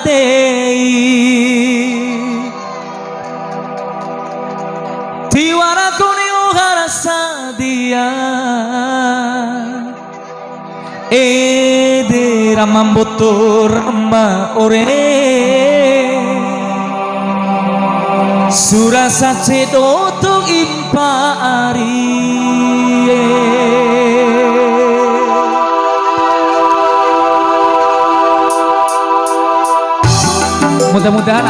paratei tiwara kuni ohara sadia ede ramamboto rama ore surasa cedoto impari mudah-mudahan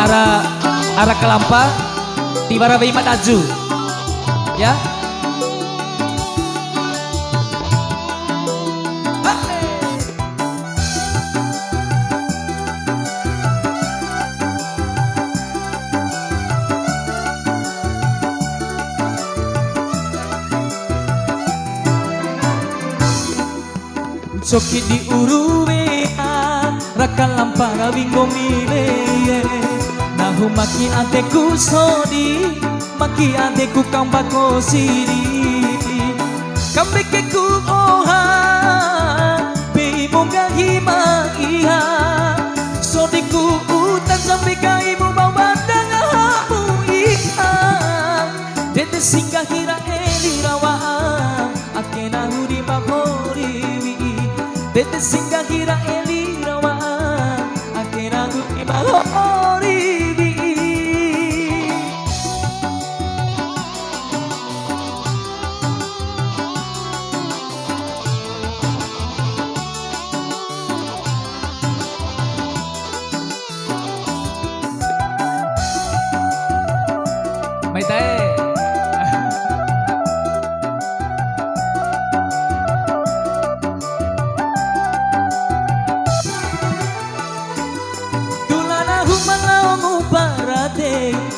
arah kelampa tiwara beimat aju ya. Joki di uruwea rakal lampara wingo mile nahu maki adeku sodi maki adeku kambako siri kambeke ku oha be munga hima iha sodiku utan sampai kaimu bawa dangamu iha dete singgah hira eli rawa akena hudi mahori dete singgah hira eli rawa akena hudi mahori Mai tae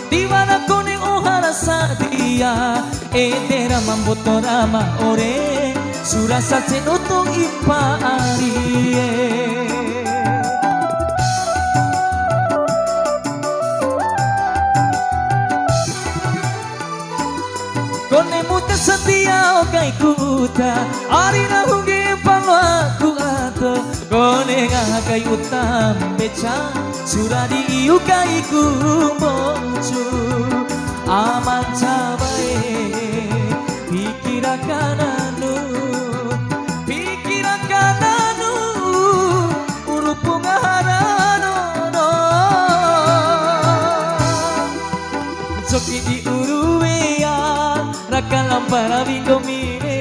tiwara kuning ohara sadia edera mamboto rama ore surasa cedoto impari kone muta setia okai kuta arina hungi palo aku ato kone ngakai utam beca suradi iukai ku boncu aman cabai pikirakan anu urupung harano no joki di uruwea rakal lampara wingo mile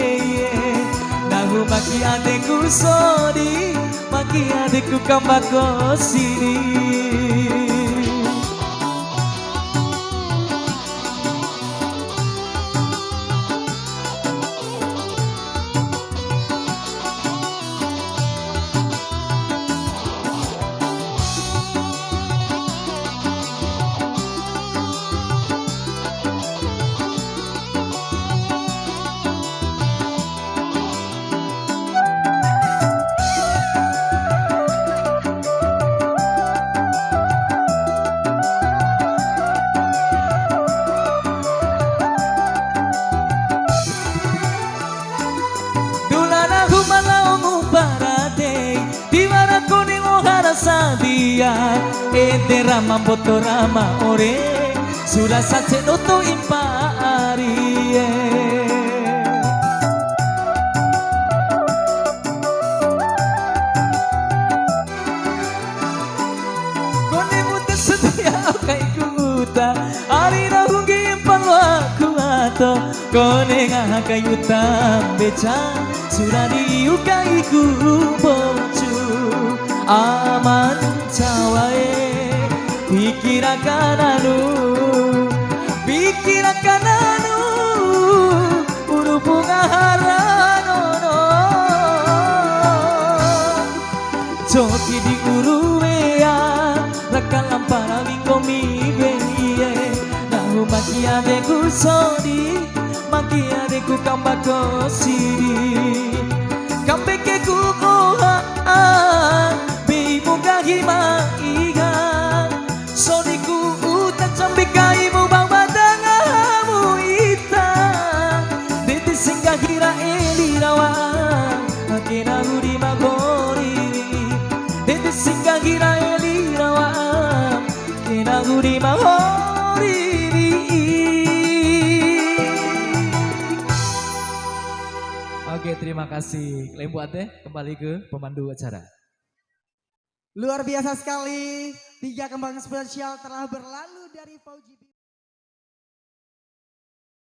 nahu maki adeku sodi maki adeku kambako siri tiwara kuning ohara sadia edera mamboto rama ore surasa cedoto impari kone muta setia kai kuta arina hungi palo aku ato kone ngakai utam beca suradi ukai ku boncu aman cawae pikirakan anu urupung harano no joki di uruwea rakal lampara wingo mibe nahu maki adeku sodi maki adeku kambako siri kambeke ku oha bimunga hima iha sodiku utan sampai kaimu bawa dangamu ita dete singgah hira eli rawa akena hudi magori dete singgah hira eli rawa aku di mahori. Oke, terima kasih. Lembuatnya kembali ke pemandu acara. Luar biasa sekali, 3 kembang spesial telah berlalu dari Fauji.